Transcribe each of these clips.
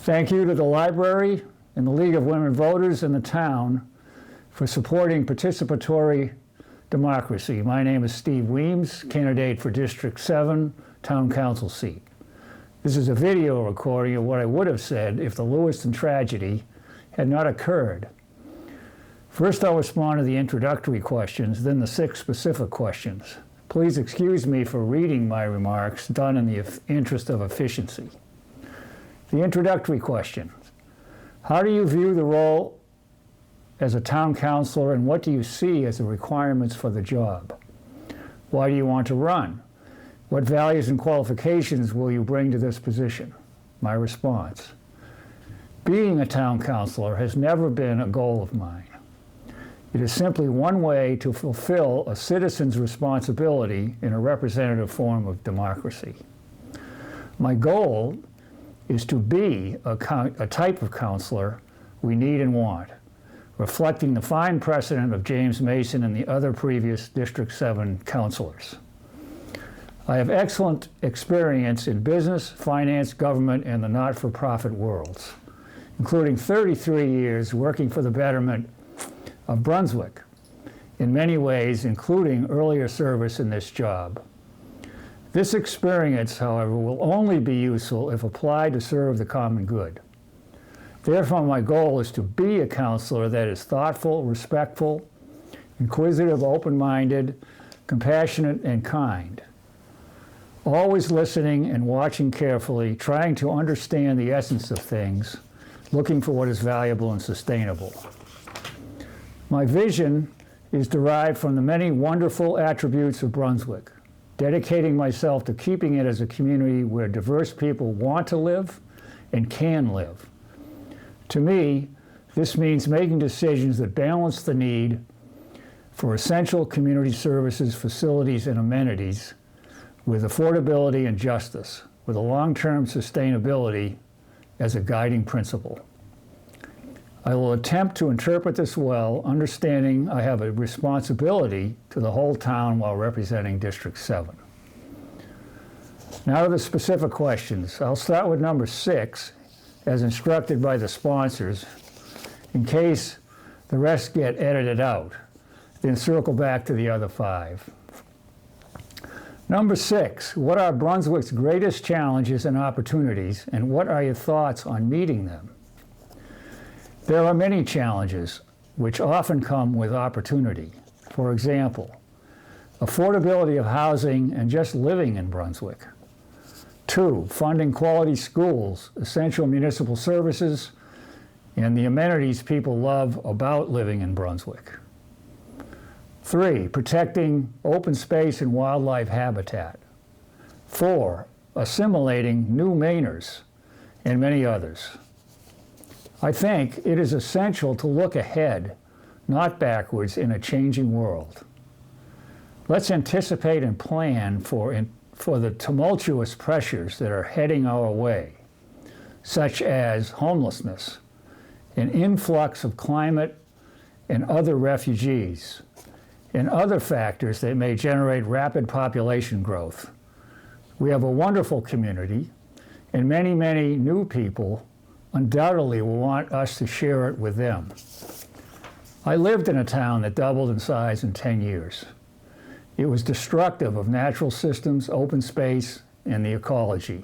Thank you to the library and the League of Women Voters in the town for supporting participatory democracy. My name is Steve Weems, candidate for District 7 Town Council seat. This is a video recording of what I would have said if the Lewiston tragedy had not occurred. First, I'll respond to the introductory questions, then the 6 specific questions. Please excuse me for reading my remarks done in the interest of efficiency. The introductory questions. How do you view the role as a town councilor, and what do you see as the requirements for the job? Why do you want to run? What values and qualifications will you bring to this position? My response. Being a town councilor has never been a goal of mine. It is simply one way to fulfill a citizen's responsibility in a representative form of democracy. My goal is to be a type of counselor we need and want, reflecting the fine precedent of James Mason and the other previous District 7 counselors. I have excellent experience in business, finance, government, and the not-for-profit worlds, including 33 years working for the betterment of Brunswick, in many ways, including earlier service in this job. This experience, however, will only be useful if applied to serve the common good. Therefore, my goal is to be a counselor that is thoughtful, respectful, inquisitive, open-minded, compassionate, and kind. Always listening and watching carefully, trying to understand the essence of things, looking for what is valuable and sustainable. My vision is derived from the many wonderful attributes of Brunswick, dedicating myself to keeping it as a community where diverse people want to live and can live. To me, this means making decisions that balance the need for essential community services, facilities, and amenities with affordability and justice, with a long-term sustainability as a guiding principle. I will attempt to interpret this well, understanding I have a responsibility to the whole town while representing District 7. Now to the specific questions. I'll start with number 6, as instructed by the sponsors, in case the rest get edited out, then circle back to the other 5. Number 6, what are Brunswick's greatest challenges and opportunities, and what are your thoughts on meeting them? There are many challenges, which often come with opportunity. For example, affordability of housing and just living in Brunswick. 2, funding quality schools, essential municipal services, and the amenities people love about living in Brunswick. 3, protecting open space and wildlife habitat. 4, assimilating new Mainers, and many others. I think it is essential to look ahead, not backwards, in a changing world. Let's anticipate and plan for the tumultuous pressures that are heading our way, such as homelessness, an influx of climate and other refugees, and other factors that may generate rapid population growth. We have a wonderful community, and many, many new people undoubtedly will want us to share it with them. I lived in a town that doubled in size in 10 years. It was destructive of natural systems, open space, and the ecology.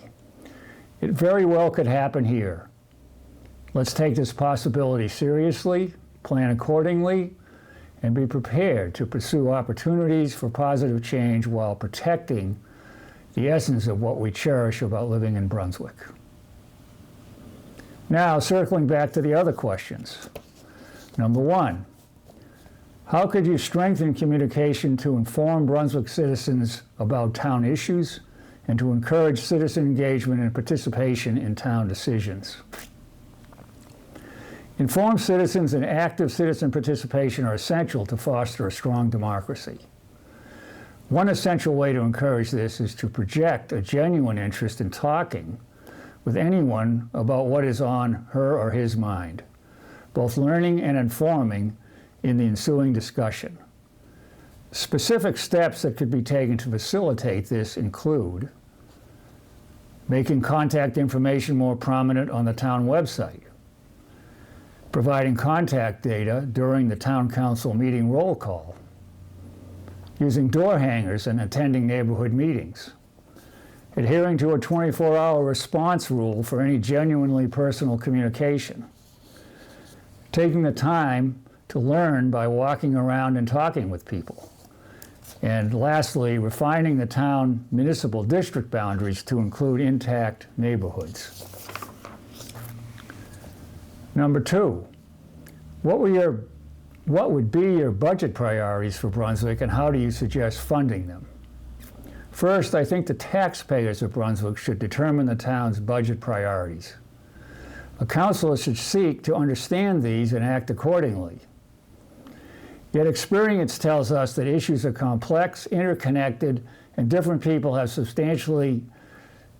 It very well could happen here. Let's take this possibility seriously, plan accordingly, and be prepared to pursue opportunities for positive change while protecting the essence of what we cherish about living in Brunswick. Now, circling back to the other questions. Number 1, how could you strengthen communication to inform Brunswick citizens about town issues and to encourage citizen engagement and participation in town decisions? Informed citizens and active citizen participation are essential to foster a strong democracy. One essential way to encourage this is to project a genuine interest in talking with anyone about what is on her or his mind, both learning and informing in the ensuing discussion. Specific steps that could be taken to facilitate this include making contact information more prominent on the town website, providing contact data during the town council meeting roll call, using door hangers and attending neighborhood meetings, adhering to a 24-hour response rule for any genuinely personal communication, taking the time to learn by walking around and talking with people, and lastly, refining the town municipal district boundaries to include intact neighborhoods. Number 2, what would be your budget priorities for Brunswick, and how do you suggest funding them? First, I think the taxpayers of Brunswick should determine the town's budget priorities. A councilor should seek to understand these and act accordingly. Yet experience tells us that issues are complex, interconnected, and different people have substantially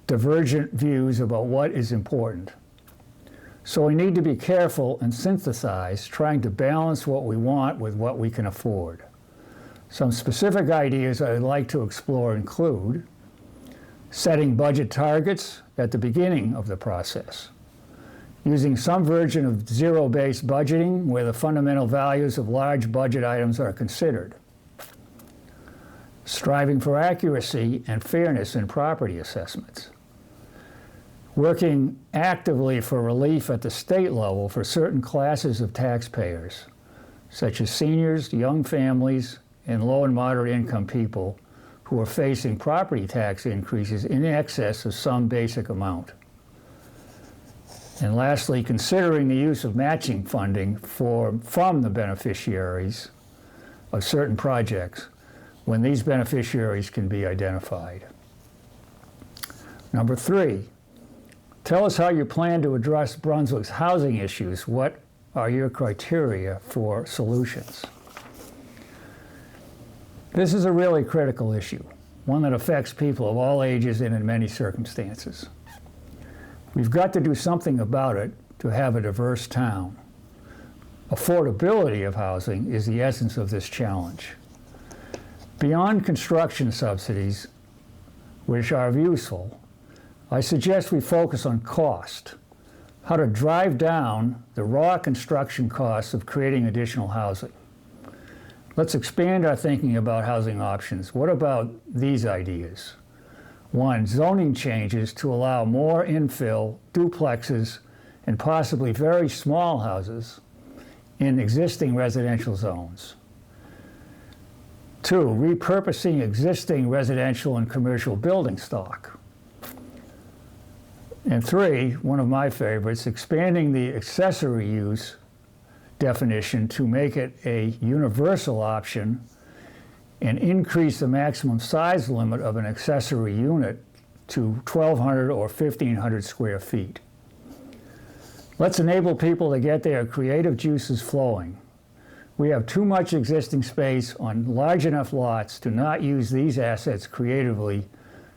divergent views about what is important. So we need to be careful and synthesize, trying to balance what we want with what we can afford. Some specific ideas I would like to explore include setting budget targets at the beginning of the process, using some version of zero-based budgeting where the fundamental values of large budget items are considered, striving for accuracy and fairness in property assessments, working actively for relief at the state level for certain classes of taxpayers, such as seniors, young families, and low and moderate income people who are facing property tax increases in excess of some basic amount. And lastly, considering the use of matching funding from the beneficiaries of certain projects when these beneficiaries can be identified. Number 3, tell us how you plan to address Brunswick's housing issues. What are your criteria for solutions? This is a really critical issue, one that affects people of all ages and in many circumstances. We've got to do something about it to have a diverse town. Affordability of housing is the essence of this challenge. Beyond construction subsidies, which are useful, I suggest we focus on cost, how to drive down the raw construction costs of creating additional housing. Let's expand our thinking about housing options. What about these ideas? 1, zoning changes to allow more infill, duplexes, and possibly very small houses in existing residential zones. 2, repurposing existing residential and commercial building stock. And 3, one of my favorites, expanding the accessory use definition to make it a universal option and increase the maximum size limit of an accessory unit to 1,200 or 1,500 square feet. Let's enable people to get their creative juices flowing. We have too much existing space on large enough lots to not use these assets creatively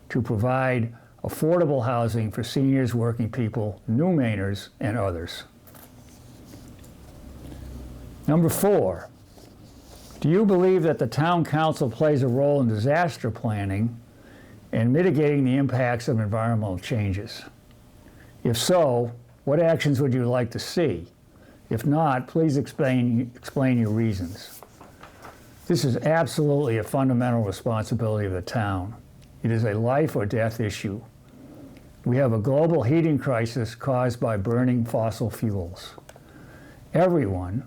to provide affordable housing for seniors, working people, new Mainers, and others. Number 4, do you believe that the town council plays a role in disaster planning and mitigating the impacts of environmental changes? If so, what actions would you like to see? If not, please explain your reasons. This is absolutely a fundamental responsibility of the town. It is a life or death issue. We have a global heating crisis caused by burning fossil fuels. Everyone,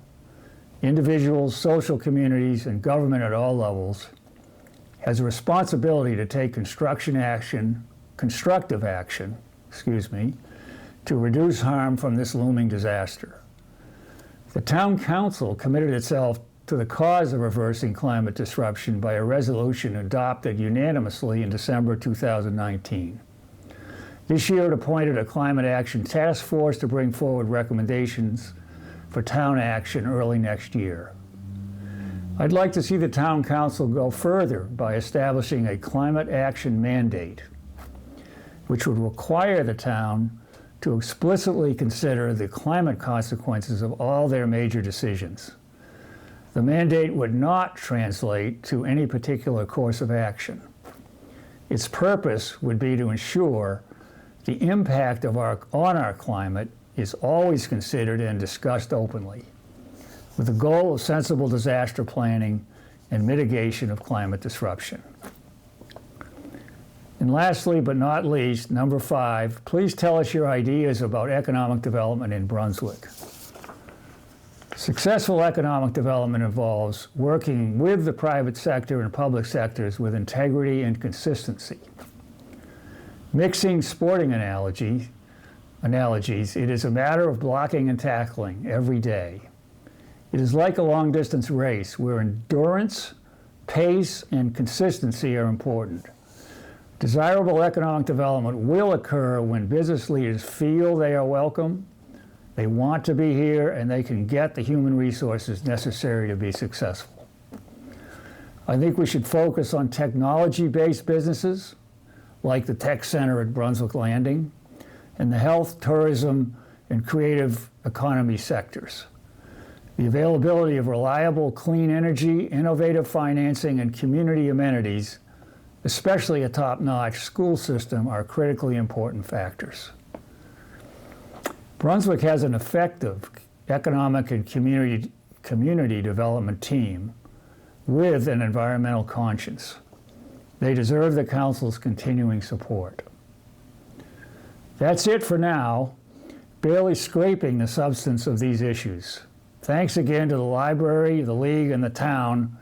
individuals, social communities, and government at all levels, has a responsibility to take constructive action, to reduce harm from this looming disaster. The town council committed itself to the cause of reversing climate disruption by a resolution adopted unanimously in December 2019. This year it appointed a climate action task force to bring forward recommendations for town action early next year. I'd like to see the town council go further by establishing a climate action mandate, which would require the town to explicitly consider the climate consequences of all their major decisions. The mandate would not translate to any particular course of action. Its purpose would be to ensure the impact on our climate is always considered and discussed openly, with the goal of sensible disaster planning and mitigation of climate disruption. And lastly, but not least, number 5, please tell us your ideas about economic development in Brunswick. Successful economic development involves working with the private sector and public sectors with integrity and consistency. Mixing sporting analogies, it is a matter of blocking and tackling every day. It is like a long-distance race where endurance, pace, and consistency are important. Desirable economic development will occur when business leaders feel they are welcome, they want to be here, and they can get the human resources necessary to be successful. I think we should focus on technology-based businesses, like the Tech Center at Brunswick Landing, and the health, tourism, and creative economy sectors. The availability of reliable, clean energy, innovative financing, and community amenities, especially a top-notch school system, are critically important factors. Brunswick has an effective economic and community development team with an environmental conscience. They deserve the Council's continuing support. That's it for now, barely scraping the substance of these issues. Thanks again to the library, the League, and the town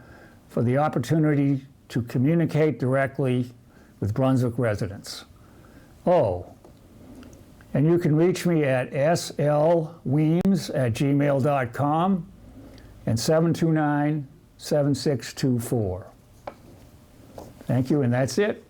for the opportunity to communicate directly with Brunswick residents. Oh, and you can reach me at slweems@gmail.com and 729-7624. Thank you, and that's it.